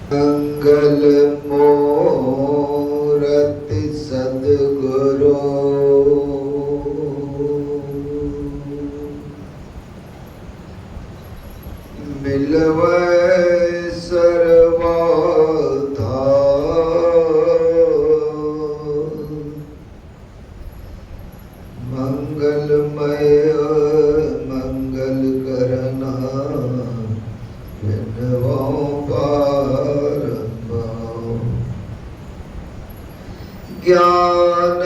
मंगल मूरति सद्गुरु मिलवै सर्वथा मंगलमय मंगल करना विनवो बारंबार। ज्ञान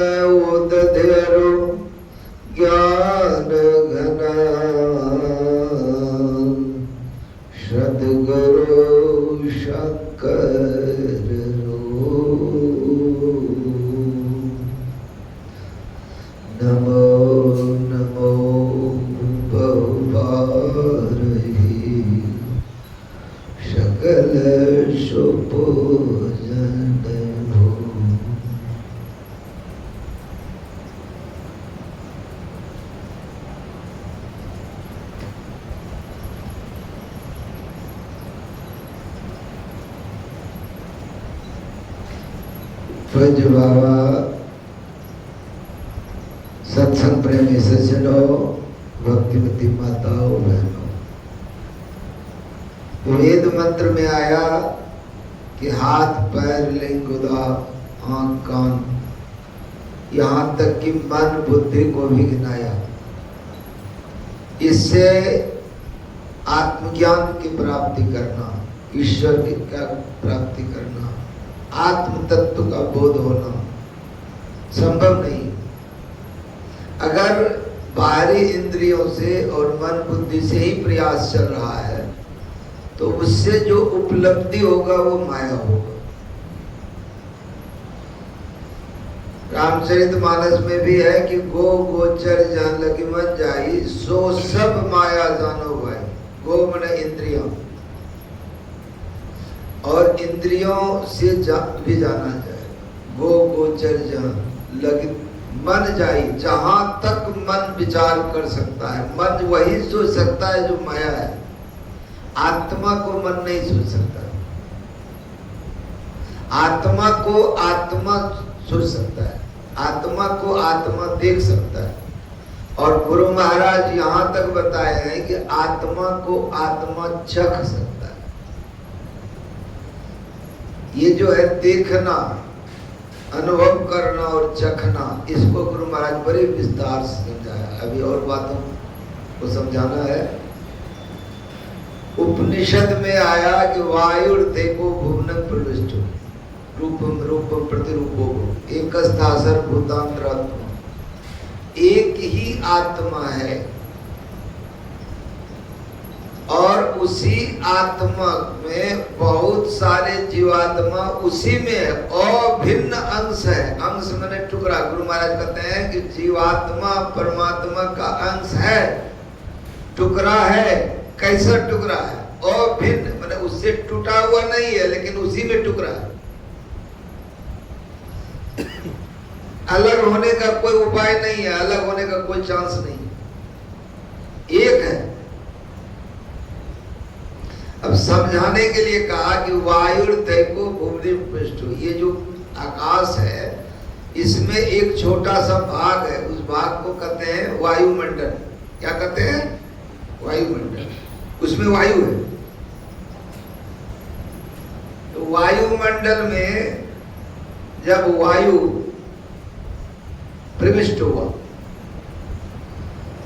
उदधेरु ज्ञान घना सद्गुरु शंकर नमो नमो बहुबारहि सकल सुपूजन हो। फज बाबा सत्संग प्रेमी सज्जनों, भक्तिमती माताओं बहनों, वेद मंत्र में आया कि हाथ पैर लिंग उदर आंख कान, यहाँ तक कि मन बुद्धि को भी गिनाया। इससे आत्मज्ञान की प्राप्ति करना, ईश्वर की प्राप्ति करना, आत्म तत्व का बोध होना संभव नहीं। अगर बाहरी इंद्रियों से और मन बुद्धि से ही प्रयास चल रहा है तो उससे जो उपलब्धि होगा वो माया होगा। रामचरितमानस में भी है कि गो गोचर जान लगी मन जाई सो सब माया जानो भाई। गो माने इंद्रियों, और इंद्रियों से भी जाना जाए। गो गोचर जान लगी मन जाई, जहां तक मन विचार कर सकता है। मन वही सोच सकता है जो माया है, आत्मा को मन नहीं सोच सकता। आत्मा को आत्मा सोच सकता है, आत्मा को आत्मा देख सकता है। और गुरु महाराज यहां तक बताए हैं कि आत्मा को आत्मा चख सकता है। ये जो है देखना, अनुभव करना और चखना, इसको गुरु महाराज बड़े विस्तार से समझाया। अभी और बातों को समझाना है। उपनिषद में आया कि वायुर्देको भुवनं प्रविष्टो रूपम रूपम प्रतिरूपो एक स्थासर भूतांतरात्मा। एक ही आत्मा है और उसी आत्मा में बहुत सारे जीवात्मा उसी में है, अभिन्न अंश है। अंश माने टुकड़ा। गुरु महाराज कहते हैं कि जीवात्मा परमात्मा का अंश है, टुकड़ा है। कैसा टुकड़ा है? अभिन्न माने उससे टूटा हुआ नहीं है, लेकिन उसी में टुकड़ा है। अलग होने का कोई उपाय नहीं है, अलग होने का कोई चांस नहीं, एक है। अब समझाने के लिए कहा कि वायुर्दैको भूमि पृष्ठ, ये जो आकाश है इसमें एक छोटा सा भाग है, उस भाग को कहते हैं वायुमंडल। क्या कहते हैं? वायुमंडल। उसमें वायु है। तो वायुमंडल में जब वायु प्रविष्ट हुआ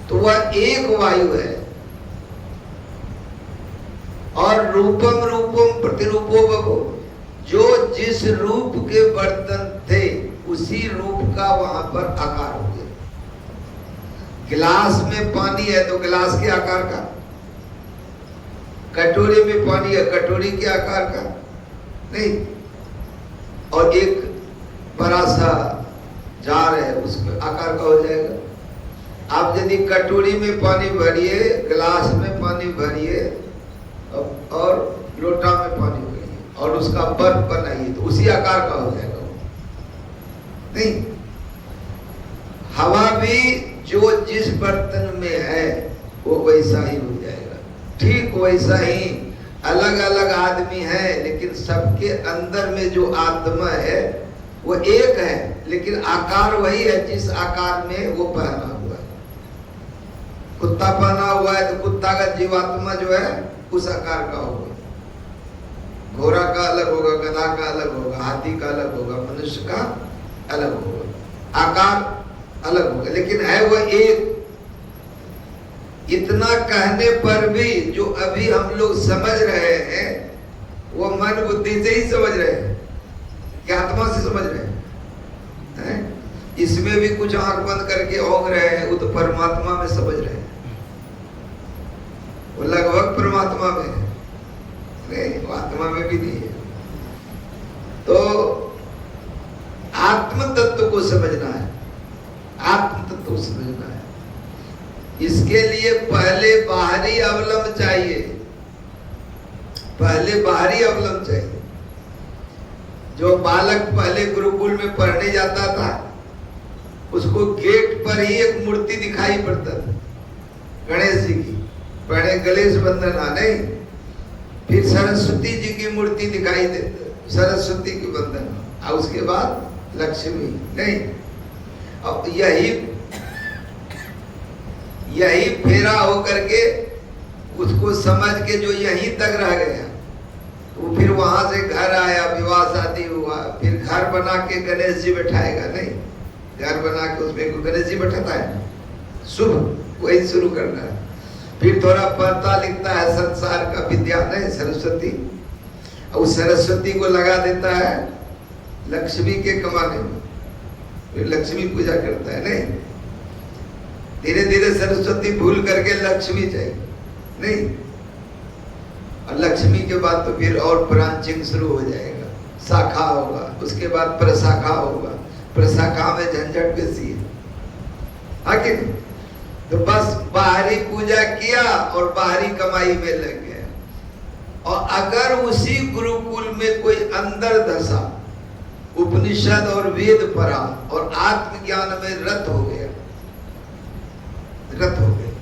तो वह एक वायु है। और रूपम रूपम प्रतिरूपो बभो, जो जिस रूप के बर्तन थे उसी रूप का वहां पर आकार हो गया। गिलास में पानी है तो गिलास के आकार का, कटोरी में पानी है कटोरी के आकार का नहीं। और एक बड़ा सा जार है उसके आकार का हो जाएगा। आप यदि कटोरी में पानी भरिए, गिलास में पानी भरिए और लोटा में पानी भरिए और उसका बर्फ बनाइए तो उसी आकार का हो जाएगा नहीं। हवा भी जो जिस बर्तन में है वो वैसा ही हो जाएगा। ठीक वैसा ही अलग अलग आदमी है, लेकिन सबके अंदर में जो आत्मा है वो एक है, लेकिन आकार वही है जिस आकार में वो पहना हुआ है। कुत्ता पहना हुआ है तो कुत्ता का जीवात्मा जो है उस आकार का होगा। घोड़ा का अलग होगा, गधा का अलग होगा, हाथी का अलग होगा, मनुष्य का अलग होगा, आकार अलग होगा, लेकिन है वो एक। इतना कहने पर भी जो अभी हम लोग समझ रहे हैं वो मन बुद्धि से ही समझ रहे हैं, क्या आत्मा से समझ रहे हैं? इसमें भी कुछ आंख बंद करके ओंग रहे हैं, वो तो परमात्मा में समझ रहे हैं, वो लगभग परमात्मा में है, नहीं वो आत्मा में भी नहीं है। तो आत्म तत्व को समझना है, आत्म तत्व को समझना है। इसके लिए पहले बाहरी अवलंब चाहिए, पहले बाहरी अवलंब चाहिए। जो बालक पहले गुरुकुल में पढ़ने जाता था उसको गेट पर ही एक मूर्ति दिखाई पड़ता था गणेश जी की, पहले गणेश वंदना नहीं, फिर सरस्वती जी की मूर्ति दिखाई देती, सरस्वती की वंदना, और उसके बाद लक्ष्मी नहीं। अब यही फेरा होकर के उसको समझ के जो यहीं तक रह गया, वो फिर वहां से घर आया, विवाह शादी हुआ, फिर घर बना के गणेश जी बैठाएगा नहीं, घर बना के उसमें गणेश जी बैठाता है, शुभ वही शुरू करना है। फिर थोड़ा पढ़ता लिखता है, संसार का विद्या नहीं, सरस्वती, और सरस्वती को लगा देता है लक्ष्मी के कमाने में, फिर लक्ष्मी पूजा करता है नहीं। धीरे धीरे सरस्वती भूल करके लक्ष्मी चाहिए नहीं, और लक्ष्मी के बाद तो फिर और ब्रांचिंग शुरू हो जाएगा, शाखा होगा, उसके बाद प्रशाखा होगा, प्रशाखा में झंझट बेसी है, आगे तो बस बाहरी पूजा किया और बाहरी कमाई में लग गया। और अगर उसी गुरुकुल में कोई अंदर धसा, उपनिषद और वेद पढ़ा और आत्मज्ञान में रत हो गया, रत हो गया,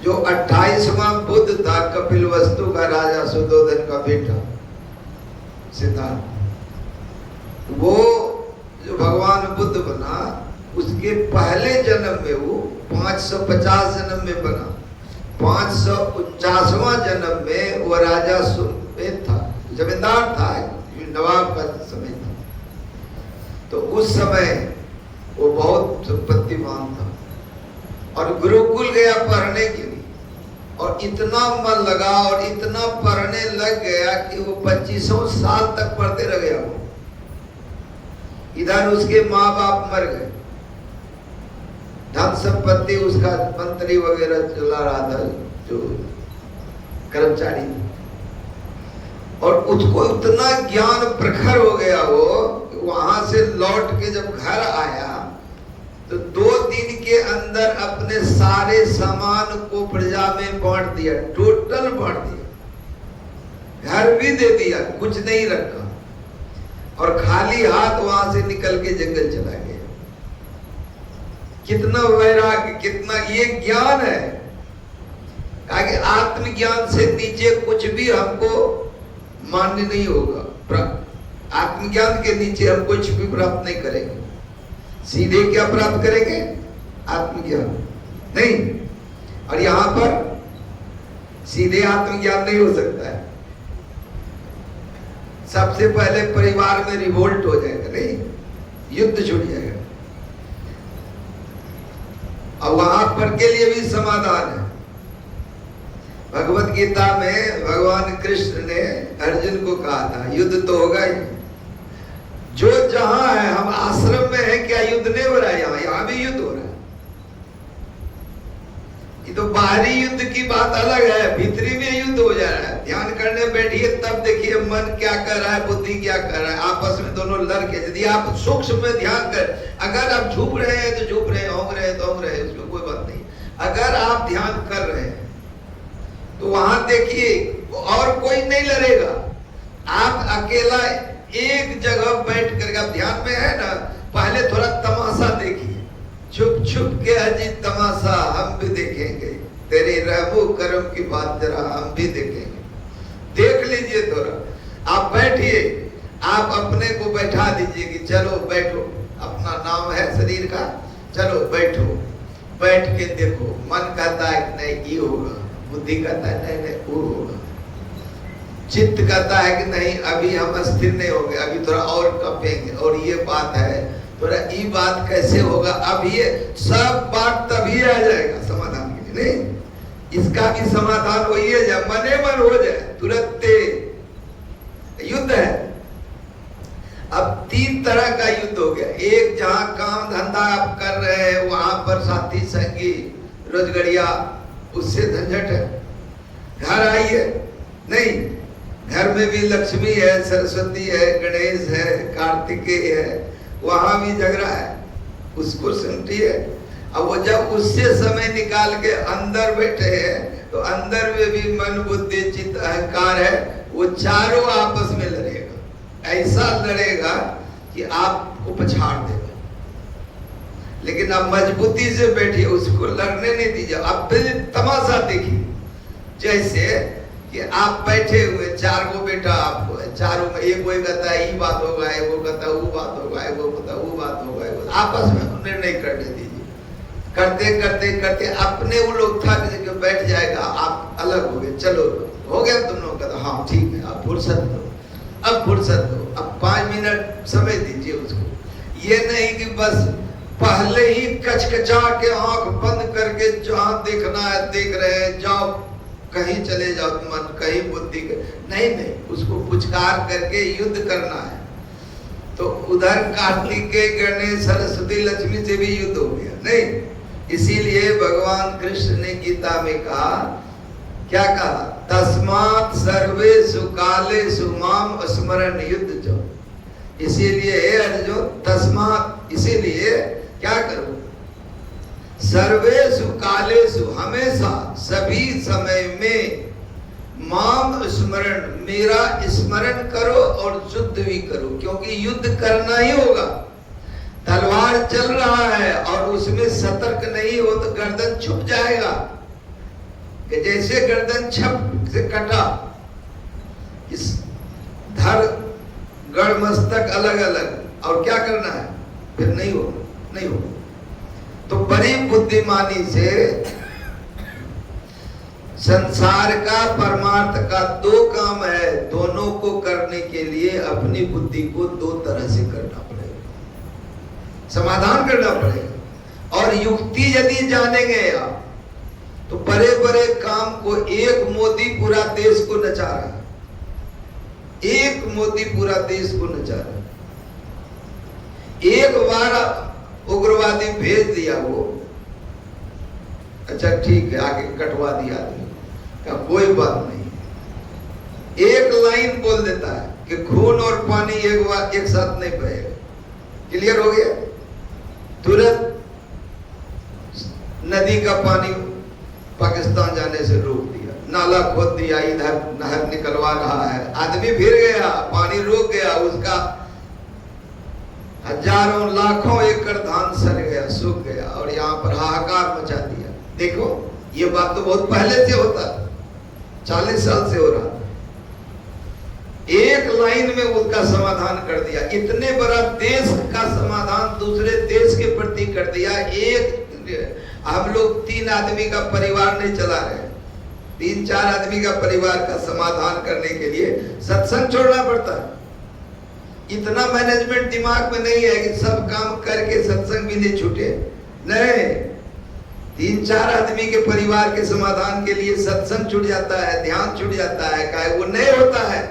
जो 28वां बुद्ध था, कपिलवस्तु का राजा, सुद्धोधन का बेटा सिद्धार्थ, वो जो भगवान बुद्ध बना उसके पहले जन्म में वो 550 जन्म में बना, 549वां जन्म में वो राजा सुमेध था, जमींदार था, नवाब का समय था। तो उस समय वो बहुत संपत्तिमान था और गुरुकुल गया पढ़ने के लिए, और इतना मन लगा और इतना पढ़ने लग गया कि वो 25 साल तक पढ़ते रह गया। वो इधर उसके माँ बाप मर गए, धन संपत्ति उसका मंत्री वगैरह चला रहा था, जो कर्मचारी, और उसको इतना ज्ञान प्रखर हो गया वो, वहां से लौट के जब घर आया तो 2 दिन के अंदर अपने सारे सामान को प्रजा में बांट दिया, टोटल बांट दिया, घर भी दे दिया, कुछ नहीं रखा, और खाली हाथ वहां से निकल के जंगल चला गया। कितना वैराग्य, कितना ये ज्ञान है, कि आत्मज्ञान से नीचे कुछ भी हमको मान्य नहीं होगा। आत्मज्ञान के नीचे हम कुछ भी प्राप्त नहीं करेंगे। सीधे क्या प्राप्त करेंगे? आत्मज्ञान नहीं। और यहां पर सीधे आत्मज्ञान नहीं हो सकता है, सबसे पहले परिवार में रिवोल्ट हो जाएगा, नहीं, युद्ध छूट जाएगा। और वहां पर के लिए भी समाधान है। भगवत गीता में भगवान कृष्ण ने अर्जुन को कहा था, युद्ध तो होगा ही, जो जहां है, हम आश्रम में है, क्या युद्ध नहीं हो रहा है? यहां भी युद्ध हो रहा है। ये तो बाहरी युद्ध की बात अलग है, भीतरी में युद्ध हो जा रहा है। ध्यान करने बैठिए तब देखिए मन क्या कर रहा है, बुद्धि क्या कर रहा है, आपस में दोनों लड़के। यदि आप सूक्ष्म में ध्यान कर, अगर आप झूप रहे हैं तो झूप रहे हैं, ओंग रहे हैं तो ओंग रहे हैं, उसमें कोई बात नहीं। अगर आप ध्यान कर रहे हैं तो वहां देखिए और कोई नहीं लड़ेगा, आप अकेला एक जगह बैठ करके, आप ध्यान में है ना, पहले थोड़ा तमाशा देखिए, छुप छुप के अजीत तमाशा हम भी देखेंगे, तेरी रहमत प्रभु कर्म की बात जरा हम भी देखेंगे। देख लीजिए थोड़ा, आप बैठिए, आप अपने को बैठा दीजिए कि चलो बैठो, अपना नाम है शरीर का, चलो बैठो, बैठ के देखो। मन कहता है कि नहीं ये होगा, बुद्धि कहता है नहीं नहीं वो होगा, चित्त कहता है कि नहीं अभी हम स्थिर नहीं होंगे, अभी थोड़ा और कपेंगे, और ये बात है थोड़ा ये बात कैसे होगा, अब ये सब बात तभी आ जाएगा समाधान के लिए। नहीं, इसका भी समाधान वही है जब मने मन हो जाए, तुरंत युद्ध है। अब 3 तरह का युद्ध हो गया। एक जहां काम धंधा आप कर रहे हैं वहां पर साथी संगी रोजगड़िया, उससे झंझट है। घर आइए, नहीं घर में भी लक्ष्मी है, सरस्वती है, गणेश है, कार्तिकेय है, वहां भी झगड़ा है, उसको सुनती है। अब वो जब उससे समय निकाल के अंदर बैठे हैं तो अंदर में भी मन बुद्धि चित्त अहंकार है, वो चारों आपस में लड़ेगा, ऐसा लड़ेगा कि आपको पछाड़ देगा। लेकिन आप मजबूती से बैठिए, उसको लड़ने नहीं दीजिए। अब तमाशा देखिए, जैसे कि आप बैठे हुए 4 गो बेटा आपको है, चारों में एक कोई कहता है ये बात होगा, एक वो कहता है वो बात होगा, एक वो कहता है वो बात होगा, आपस में निर्णय करने दीजिए। करते करते करते अपने वो लोग थक के बैठ जाएगा, आप अलग हो गए, चलो हो गया तुम लोग का, हाँ ठीक है, अब फुर्सत दो, अब फुर्सत दो, अब 5 मिनट समय दीजिए उसको। ये नहीं कि बस पहले ही कचकचा के आंख बंद करके जहां देखना है देख रहे हैं, जाओ कहीं चले जाओ, मन कहीं बुद्धि नहीं नहीं, उसको पुचकार करके युद्ध करना है। तो उधर कार्तिकेय गणेश सरस्वती लक्ष्मी से भी युद्ध हो गया। नहीं, इसीलिए भगवान कृष्ण ने गीता में कहा, क्या कहा, तस्मात् सर्वेषु कालेषु माम स्मरण युद्ध जो। इसीलिए अर्जुन तस्मात्, इसीलिए क्या करो, सर्वेषु कालेषु हमेशा सभी समय में माम स्मरण, मेरा स्मरण करो और युद्ध भी करो, क्योंकि युद्ध करना ही होगा। तलवार चल रहा है और उसमें सतर्क नहीं हो तो गर्दन छुप जाएगा, कि जैसे गर्दन छप से कटा, इस धड़ गढ़ मस्तक अलग अलग, और क्या करना है फिर नहीं हो, नहीं हो। तो बड़ी बुद्धिमानी से संसार का परमार्थ का 2 काम है, दोनों को करने के लिए अपनी बुद्धि को 2 तरह से करना पड़ेगा, समाधान करना पड़ेगा। और युक्ति यदि जानेंगे आप तो बड़े बड़े काम को, एक मोदी पूरा देश को नचा रहा है, एक मोदी पूरा देश को नचा रहा है। एक बार उग्रवादी भेज दिया वो, अच्छा ठीक है, आगे कटवा दिया आदमी का, कोई बात नहीं। एक लाइन बोल देता है कि खून और पानी एक साथ नहीं बहेगा, क्लियर हो गया, तुरंत नदी का पानी पाकिस्तान जाने से रोक दिया, नाला खोद दिया, इधर नहर निकलवा रहा है, आदमी फिर गया, पानी रुक गया, उसका हजारों लाखों एकड़ धान सड़ गया, सूख गया, और यहाँ पर हाहाकार मचा दिया। देखो ये बात तो बहुत पहले से होता, 40 साल से हो रहा, एक लाइन में उसका समाधान कर दिया। इतने बड़ा देश का समाधान दूसरे देश के प्रति कर दिया। एक हम लोग 3 आदमी का परिवार नहीं चला रहे, 3-4 आदमी का परिवार का समाधान करने के लिए सत्संग छोड़ना पड़ता है। इतना मैनेजमेंट दिमाग में नहीं है कि सब काम करके सत्संग भी नहीं छूटे, नहीं, 3-4 आदमी के परिवार के समाधान के लिए सत्संग छूट जाता है, ध्यान छूट जाता है, काहे वो नहीं होता है।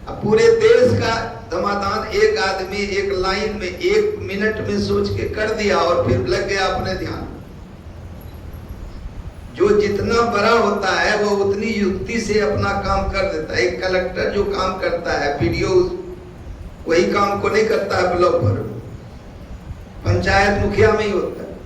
अब पूरे देश का समाधान एक आदमी एक लाइन में 1 मिनट में सोच के कर दिया और फिर लग गया अपने ध्यान। जो जितना बड़ा होता है वो उतनी युक्ति से अपना काम कर देता है। एक कलेक्टर जो काम करता है, वीडियो वही काम को नहीं करता है ब्लॉक पर, पंचायत मुखिया में ही होता है।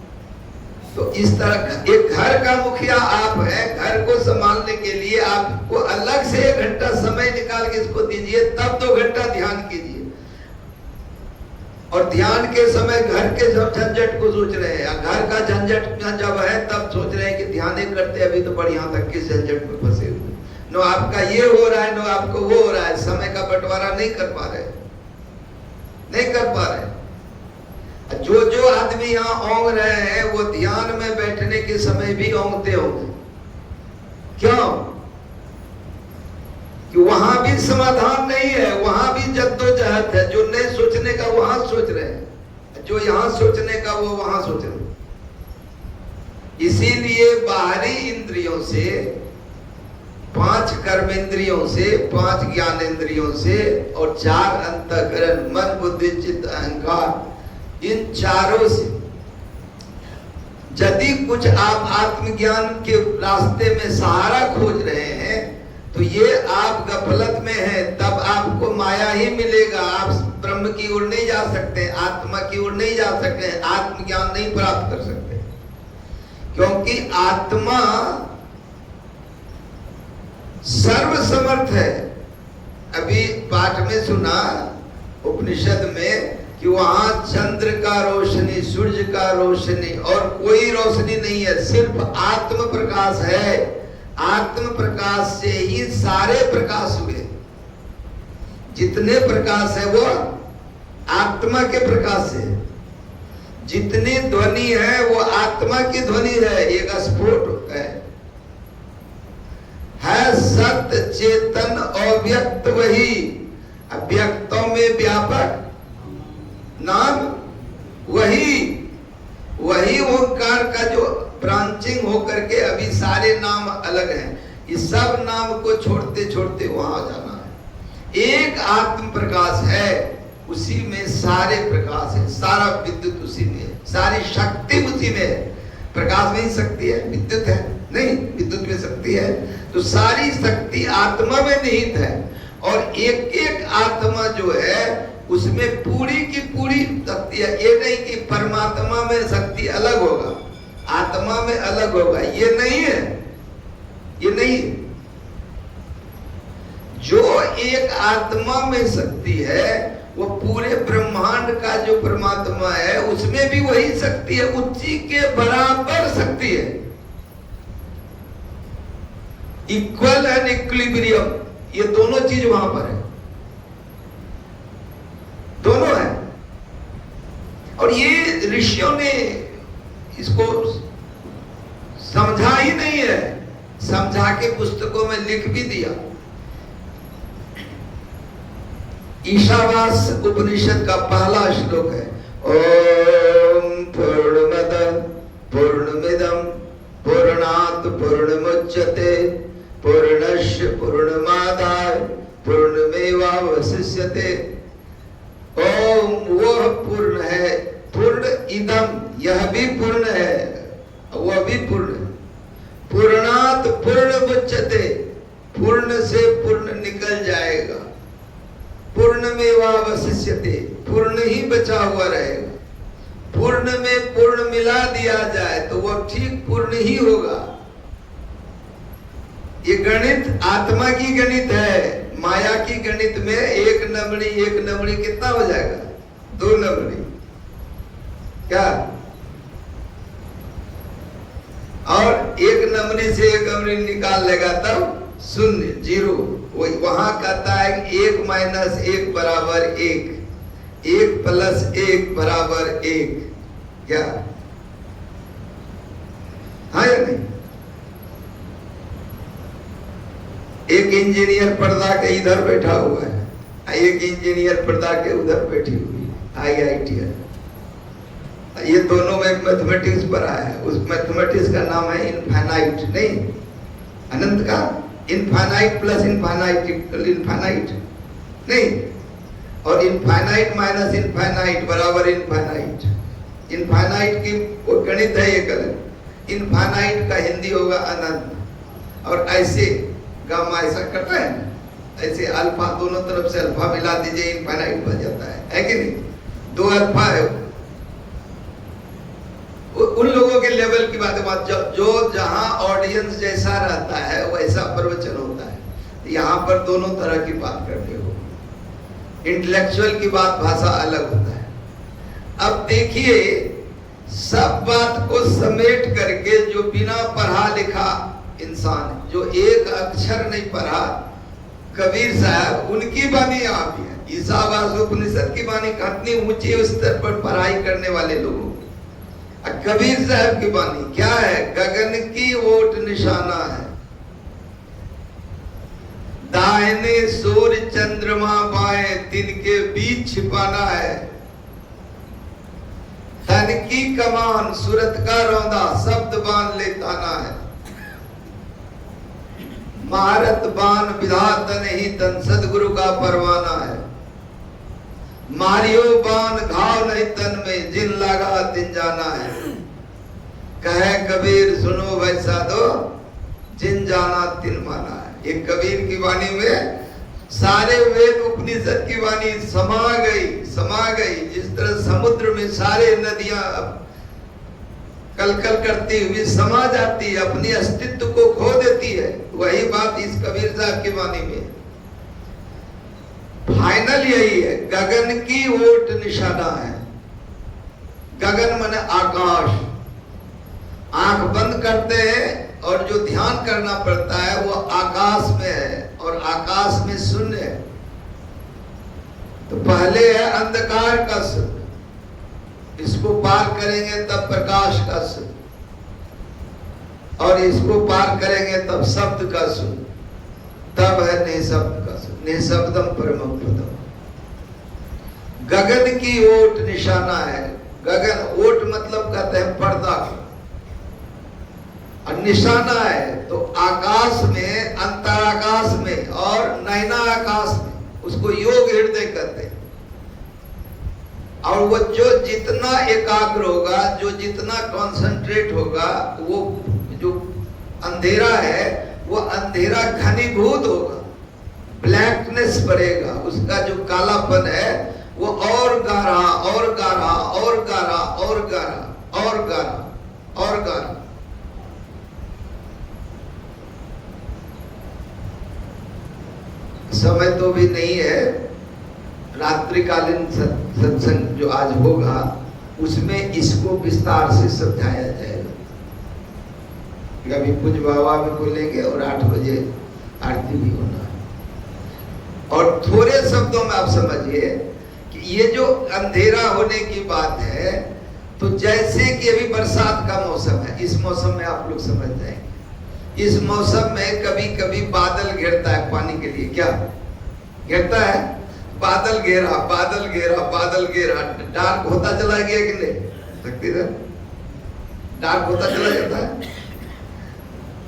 तो इस तरह एक घर का मुखिया आप हैं, घर को संभालने के लिए आपको अलग से 1 घंटा समय निकाल के इसको दीजिए, तब 2 घंटा ध्यान कीजिए। और और ध्यान के समय घर के झंझट को सोच रहे हैं, घर का झंझट जब है तब सोच रहे हैं कि ध्यान ही करते अभी तो बढ़िया तक किस झंझट में फंसे हुए, नो आपका ये हो रहा है नो आपको वो हो रहा है, समय का बंटवारा नहीं कर पा रहे। जो आदमी यहाँ ओंग रहे हैं वो ध्यान में बैठने के समय भी ओंगते होंगे। क्यों? कि वहां भी समाधान नहीं है, वहां भी जद्दोजहद है। जो नहीं सोचने का वहां सोच रहे हैं, जो यहां सोचने का वो वहां सोच रहे हैं। इसीलिए बाहरी इंद्रियों से, 5 कर्मेंद्रियों से, 5 ज्ञानेंद्रियों से और 4 अंतःकरण मन बुद्धि चित्त अहंकार, इन चारों से यदि कुछ आप आत्मज्ञान के रास्ते में सहारा खोज रहे हैं तो ये आप गफलत में हैं, तब आपको माया ही मिलेगा। आप ब्रह्म की ओर नहीं जा सकते, आत्मा की ओर नहीं जा सकते, आत्मज्ञान नहीं प्राप्त कर सकते, क्योंकि आत्मा सर्वसमर्थ है। अभी पाठ में सुना उपनिषद में कि वहां चंद्र का रोशनी, सूर्य का रोशनी और कोई रोशनी नहीं है, सिर्फ आत्म प्रकाश है। आत्म प्रकाश से ही सारे प्रकाश हुए। जितने प्रकाश है वो आत्मा के प्रकाश से, जितनी ध्वनि है वो आत्मा की ध्वनि है, एक स्फोट है सत्य चेतन अव्यक्त वही, अव्यक्तों में व्यापक नाम वही ओंकार का जो ब्रांचिंग होकर के अभी सारे नाम अलग हैं। इस सब नाम को छोड़ते छोड़ते वहां जाना है। एक आत्म प्रकाश है, उसी में सारे प्रकाश है, सारा विद्युत उसी में है, सारी शक्ति उसी में है। प्रकाश में ही शक्ति है, विद्युत है नहीं, विद्युत में शक्ति है। तो सारी शक्ति आत्मा में निहित है और एक एक आत्मा जो है उसमें पूरी की पूरी शक्ति है। ये नहीं कि परमात्मा में शक्ति अलग होगा, आत्मा में अलग होगा, ये नहीं है, ये नहीं है। जो एक आत्मा में शक्ति है वो पूरे ब्रह्मांड का जो परमात्मा है उसमें भी वही शक्ति है, उसी के बराबर शक्ति है। इक्वल एंड इक्विलिब्रियम, ये दोनों चीज वहां पर है, दोनों है। और ये ऋषियों ने इसको समझा ही नहीं है, समझा के पुस्तकों में लिख भी दिया। ईशावास उपनिषद का पहला श्लोक है, ओम पूर्णमदः पूर्णमिदं पूर्णात् पूर्णमुच्यते पूर्णस्य पूर्णमादाय पूर्णमेवावशिष्यते। ओम वह पूर्ण है, पूर्ण इदम, यह भी पूर्ण है, वह भी पूर्ण है। पूर्णात् पूर्ण मुच्यते, पूर्ण से पूर्ण निकल जाएगा। पूर्णमेवावशिष्यते, पूर्ण ही बचा हुआ रहेगा। पूर्ण में पूर्ण मिला दिया जाए तो वह ठीक पूर्ण ही होगा। ये गणित आत्मा की गणित है। माया की गणित में एक नंबरी कितना हो जाएगा? 2 नंबरी क्या? और एक नंबरी से एक नंबरी निकाल लेगा तब 0 0। वही वहां कहता है 1 माइनस 1 बराबर 1, 1 प्लस 1 बराबर 1। क्या हाँ या नहीं? एक इंजीनियर पर्दा के इधर बैठा हुआ है, एक इंजीनियर पर्दा के उधर बैठी हुई है, IIT है। ये दोनों में मैथमेटिक्स पढ़ा है। उस मैथमेटिक्स का नाम है इनफाइनाइट, नहीं अनंत का, इनफाइनाइट प्लस इनफाइनाइट नहीं, और इनफाइनाइट माइनस इनफाइनाइट बराबर इनफाइनाइट। इनफाइनाइट की वो गणित है, ये गलत। इनफाइनाइट का हिंदी होगा अनंत। और ऐसे गामा ऐसा करता है, ऐसे अल्फा दोनों तरफ से अल्फा मिला दीजिए, इनफाइनाइट बन जाता है कि नहीं? 2 अल्फा है। उन लोगों के लेवल की बात जो जहां ऑडियंस जैसा रहता है वैसा प्रवचन होता है। यहाँ पर दोनों तरह की बात करते हो। इंटेलेक्चुअल की बात भाषा अलग होता है, अब देखिए, सब बात को समेट करके जो बिना पढ़ा लिखा इंसान, जो एक अक्षर नहीं पढ़ा, कबीर साहब, उनकी वाणी यहाँ भी है। ईसावास उपनिषद की वाणी कितनी ऊंचे स्तर पर पढ़ाई करने वाले लोगों, कबीर साहब की वाणी क्या है? गगन की ओट निशाना है, दाहिने सूर्य चंद्रमा, बाएं तिनके बीच छिपाना है, तन की कमान सूरत का रौंदा, शब्द बाण ले ताना है, महारत बाण विधातन ही तन, सदगुरु का परवाना है, मारियो बाण घाव नहीं तन में, जिन लगा तिन जाना है, कहे कबीर सुनो भाई साधो, जिन जाना तिन माना है। एक कबीर की वाणी में सारे वेद उपनिषद की वाणी समा गई। जिस तरह समुद्र में सारे नदियां कलकल करती हुई समा जाती है, अपनी अस्तित्व को खो देती है, वही बात इस कबीर साहब की वाणी में फाइनल यही है। गगन की ओट निशाना है। गगन माने आकाश। आंख बंद करते हैं और जो ध्यान करना पड़ता है वो आकाश में है, और आकाश में शून्य है। तो पहले है अंधकार का शून्य, इसको पार करेंगे तब प्रकाश का शून्य, और इसको पार करेंगे तब शब्द का शून्य, तब है निःशब्द का शून्य। निःशब्दम परमं पदम। गगन की ओट निशाना है। गगन, ओट मतलब कहते हैं पर्दा, और निशाना है तो आकाश में, अंतराकाश में और नैना आकाश में, उसको योग हृदय कहते हैं। और वो जो जितना एकाग्र होगा, जो जितना कॉन्सेंट्रेट होगा, वो जो अंधेरा है वो अंधेरा घनीभूत होगा, ब्लैकनेस बढ़ेगा, उसका जो कालापन है वो और गाढ़ा और गाढ़ा और गाढ़ा और गाढ़ा और गाढ़ा और गाढ़ा। समय तो भी नहीं है, रात्रिकालीन सत्संग जो आज होगा उसमें इसको विस्तार से समझाया जाएगा। कभी पूज्य बाबा भी बोलेंगे और 8 बजे आरती भी होना है। और थोड़े शब्दों में आप समझिए कि ये जो अंधेरा होने की बात है, तो जैसे कि अभी बरसात का मौसम है, इस मौसम में आप लोग समझ जाएंगे। इस मौसम में कभी कभी बादल घेरता है पानी के लिए। क्या घेरता है? बादल घेरा, बादल घेरा, बादल घेरा। डार्क होता चला गया कि नहीं? शक्ति डार्क होता चला जाता है।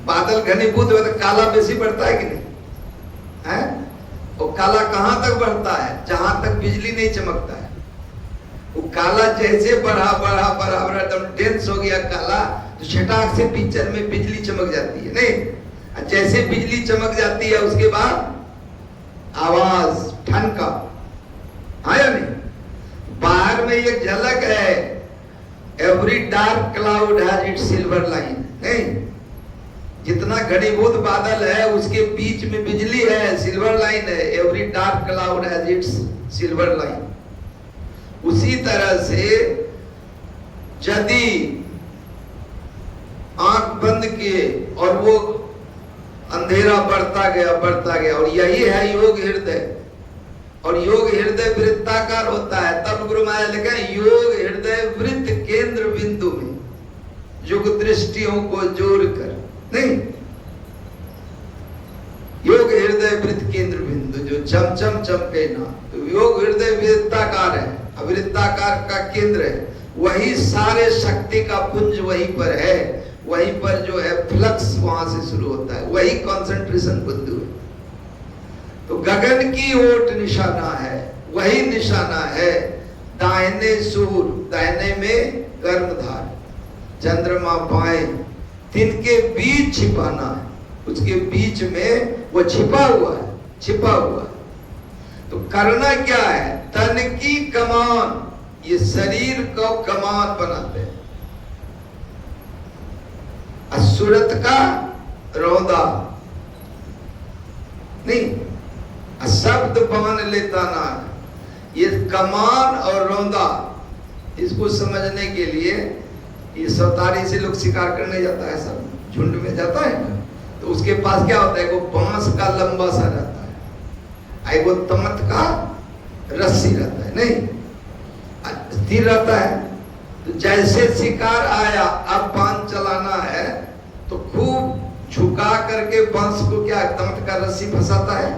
बादल घनीभूत हो तो काला बेसी बढ़ता है कि नहीं है? और काला कहां तक बढ़ता है? जहां तक बिजली नहीं चमकता है। वो काला जैसे बढ़ा बढ़ा बढ़ा बढ़ा एकदम डेंस हो गया काला, तो छटाक से पिक्चर में बिजली चमक जाती है नहीं? जैसे बिजली चमक जाती है उसके बाद आवाज, ठनका, हाँ या नहीं? बाहर में एक झलक है, every dark cloud has its silver line, नहीं? जितना घनीभूत बादल है उसके बीच में बिजली है, सिल्वर लाइन है। Every dark cloud has its silver line. उसी तरह से यदि आंख बंद किए और वो अंधेरा बढ़ता गया, और यही है योग हृदय। और योग हृदय वृत्ताकार होता है, तब गुरु महाराज लिखा है योग हृदय वृत्त केंद्र बिंदु में युग दृष्टियों को जोड़कर, नहीं? योग हृदय वृत्त केंद्र बिंदु जो चमचम चमके ना, तो योग हृदय वृत्ताकार है, वृत्ताकार का केंद्र है। वही सारे शक्ति का पुंज वहीं पर है, वहीं पर जो है फ्लक्स वहां से शुरू होता है, वही कंसंट्रेशन बिंदु है। तो गगन की ओट निशाना है, वही निशाना है। दाहिने सूर्य, दाहिने में कर्मधार, चंद्रमा बाएं, तिनके बीच छिपाना है। उसके बीच में वो छिपा हुआ है, छिपा हुआ है। तो करना क्या है? तन की कमान, ये शरीर को कमान बनाते हैं। सूरत का रौदा, नहीं, शब्द बांध लेता ना, ये कमान और रौदा इसको समझने के लिए ये सौतारी से लोग शिकार करने जाता है, सब झुंड में जाता है ना, तो उसके पास क्या होता है, वो बांस का लंबा सा रहता है, वो तमत का रस्सी रहता है, नहीं स्थिर रहता है। तो जैसे शिकार आया, अब बांध चलाना है, तो खूब झुका करके बांस को क्या तमत का रस्सी फंसाता है,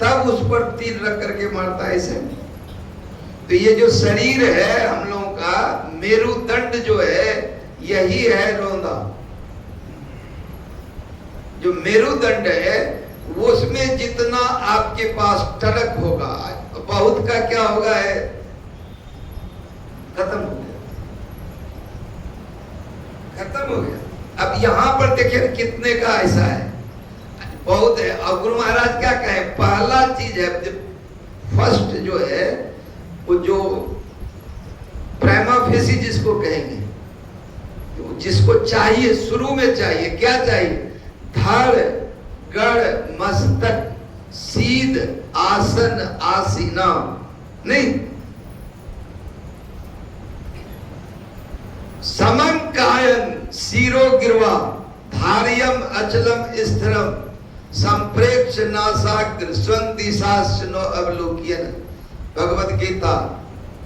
तब उस पर तीर रख करके मारता है इसे। तो ये जो शरीर है हम लोगों का, मेरुदंड जो है यही है रोंदा। जो मेरुदंड है उसमें जितना आपके पास टड़क होगा, बहुत का क्या होगा है खत्म हो गया, खत्म हो गया। अब यहां पर देखिए कितने का ऐसा है, बहुत है। और गुरु महाराज क्या कहे, पहला चीज है, फर्स्ट जो है वो जो प्रेमा फेसी जिसको कहेंगे, जिसको चाहिए शुरू में चाहिए, क्या चाहिए, धड़ गढ़ मस्तक सीध आसन आसीना, नहीं समं कायन सीरो गिरवा धार्यम अचलम स्थिरम संप्रेक्ष नासाग्र स्वंदिशास्नो अवलोकन। भगवत गीता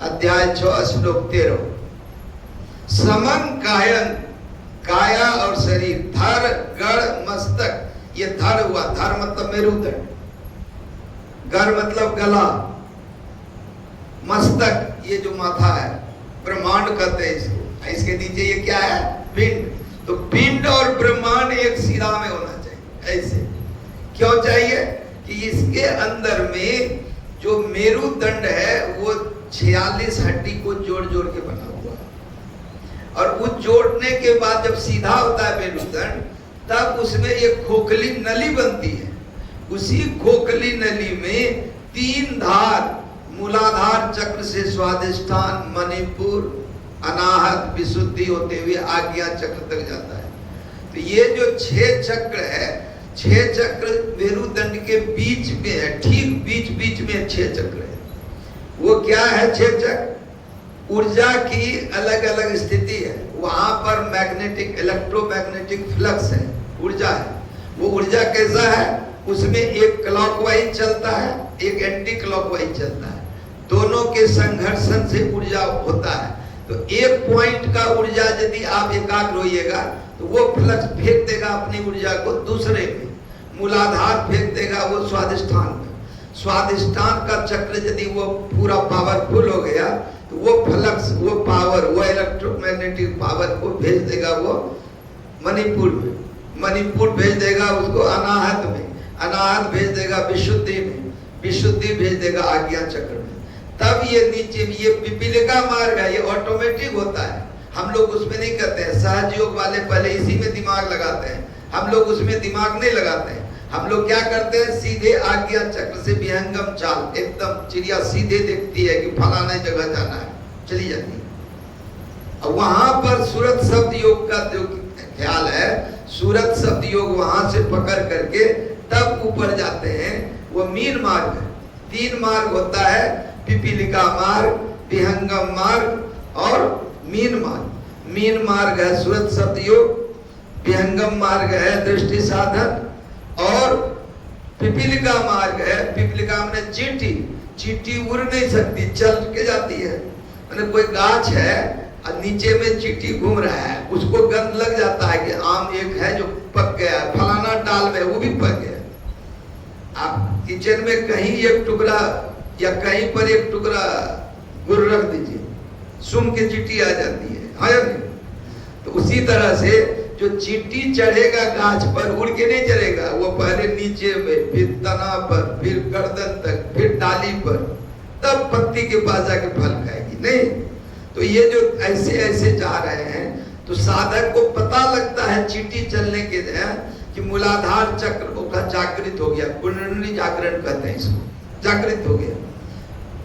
अध्याय 6 श्लोक 13। समं कायन, काया और शरीर, धड़ गढ़ मस्तक, ये धड़ हुआ, धड़ मतलब मेरुदंड, गढ़ मतलब गला, मस्तक ये जो माथा है, ब्रह्मांड कहते हैं इसको, इसके नीचे ये क्या है, पिंड। तो पिंड और ब्रह्मांड एक सिरा में होना चाहिए, ऐसे क्यों चाहिए कि इसके अंदर में जो मेरुदंड है वो 46 हड्डी को जोड़ जोड़ के बना हुआ है, और वो जोड़ने के बाद जब सीधा होता है मेरुदंड, तब उसमें एक खोखली नली बनती है। उसी खोखली नली में 3 धार, मूलाधार चक्र से स्वादिष्ठान, मणिपुर, अनाहत, विशुद्धि होते हुए आज्ञा चक्र तक जाता है। तो ये जो 6 चक्र है, 6 चक्र मेरुदंड के बीच में है, ठीक बीच बीच में 6 चक्र है। वो क्या है 6 चक्र, ऊर्जा की अलग अलग स्थिति है, वहां पर मैग्नेटिक इलेक्ट्रोमैग्नेटिक फ्लक्स है, ऊर्जा है। वो ऊर्जा कैसा है, उसमें एक क्लॉकवाइज चलता है, एक एंटी क्लॉकवाइज चलता है, दोनों के संघर्षण से ऊर्जा होता है। तो एक पॉइंट का ऊर्जा यदि आप एकाग्र होइएगा तो वो फ्लक्स फेंक देगा अपनी ऊर्जा को दूसरे में, मूलाधार फेंक देगा वो स्वादिष्ठान में, स्वादिष्ठान का चक्र यदि वो पूरा पावरफुल हो गया तो वो फ्लक्स, वो पावर, वो इलेक्ट्रोमैग्नेटिक पावर को भेज देगा वो मणिपुर में, मणिपुर भेज देगा उसको अनाहत में, अनाहत भेज देगा विशुद्धि में, विशुद्धि भेज देगा आज्ञा चक्र में। तब ये नीचे ये पिपीलिका मार्ग है, ये ऑटोमेटिक होता है, हम लोग उसमें नहीं करते हैं। सहज योग वाले पहले इसी में दिमाग लगाते हैं, हम लोग उसमें दिमाग नहीं लगाते हैं। हम लोग क्या करते हैं, सीधे आज्ञा चक्र से विहंगम चाल, एकदम चिड़िया सीधे देखती है कि फलाने जगह जाना है, चली जाती है। और वहां पर सूरत शब्द योग का जो ख्याल है, सूरत शब्द योग वहां से पकड़ करके तब ऊपर जाते हैं, वो मीन मार्ग है। 3 मार्ग होता है, पिपीलिका मार्ग, विहंगम मार्ग और मीन मार्ग। मीन मार्ग है सूरत शब्द योग, विहंगम मार्ग है दृष्टि साधन, और पिपीलिका मार्ग है, पिपीलिका में चींटी, चींटी उड़ नहीं सकती, चल के जाती है। मैंने कोई गाछ है और नीचे में चींटी घूम रहा है, उसको गंध लग जाता है कि आम एक है जो पक गया है, फलाना डाल में वो भी पक गया। आप किचन में कहीं एक टुकड़ा या कहीं पर एक टुकड़ा गुड़ रख दीजिए, सुम के चींटी आ जाती है, या नहीं? तो उसी तरह से जो चींटी चढ़ेगा गाछ पर, उड़ के नहीं चढ़ेगा, वो पहले नीचे में, फिर तना पर, फिर गर्दन तक, फिर डाली पर, तब पत्ती के पास जाके फल खाएगी, नहीं? तो ये जो ऐसे ऐसे जा रहे हैं, तो साधक को पता लगता है चींटी चलने के कि मूलाधार चक्र का जागृत हो गया, कुंडली जागरण कहते हैं इसको, जागृत हो गया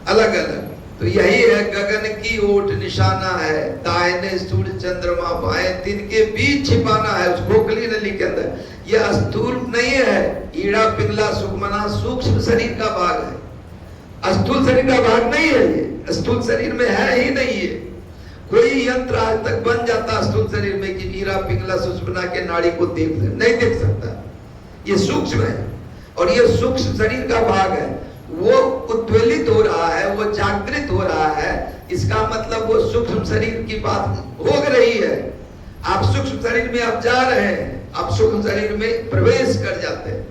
अलग अलग। तो यही है गगन की ओट निशाना है, दाहिने सूर्य चंद्रमा, बाएं दिन के बीच छिपाना है उस खोखली नली के अंदर। यह स्थूल नहीं है, ईड़ा पिंगला सुखमना सूक्ष्म शरीर का भाग है। स्थूल शरीर का भाग नहीं है ये, स्थूल शरीर में है ही नहीं है। कोई यंत्र आज तक बन जाता स्थूल शरीर में कि ईरा पिंगला सुषुम्ना के नाड़ी को नहीं देख सकता। ये सूक्ष्म है और ये सूक्ष्म शरीर का भाग है। वो उद्वेलित हो रहा है, वो जागृत हो रहा है, इसका मतलब वो सूक्ष्म शरीर की बात हो रही है। आप सूक्ष्म शरीर में आप जा रहे हैं, आप सूक्ष्म शरीर में प्रवेश कर जाते हैं।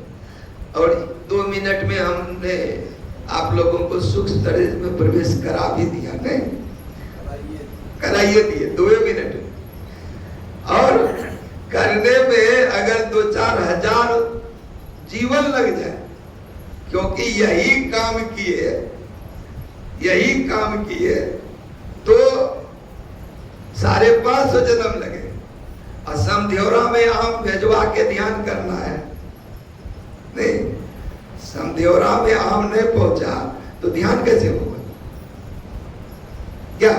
और 2 मिनट में हमने आप लोगों को सूक्ष्म शरीर में प्रवेश करा भी दिया, नहीं कराइए दिए 2 मिनट में। और करने में अगर 2-4 हजार जीवन लग जाए, क्योंकि यही काम किए तो 550 जन्म लगे। और समझौरा में आम भेजवा के ध्यान करना है, नहीं समझौरा में आम नहीं पहुंचा तो ध्यान कैसे होगा क्या?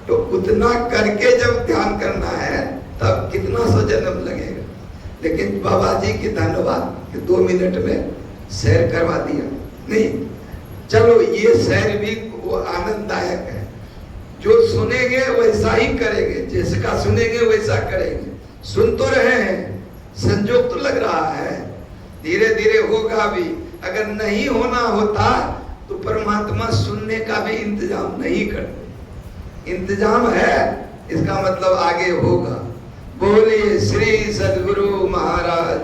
तो उतना करके जब ध्यान करना है तब कितना 100 जन्म लगेगा। लेकिन बाबा जी की धन्यवाद कि 2 मिनट में सैर करवा दिया। नहीं चलो ये सैर भी वो आनंददायक है। जो सुनेंगे वैसा ही करेंगे, जिसका सुनेंगे वैसा करेंगे। सुन तो रहे हैं, संजोग तो लग रहा है, धीरे धीरे होगा भी। अगर नहीं होना होता तो परमात्मा सुनने का भी इंतजाम नहीं करते। इंतजाम है, इसका मतलब आगे होगा। बोलिए श्री सद्गुरु महाराज।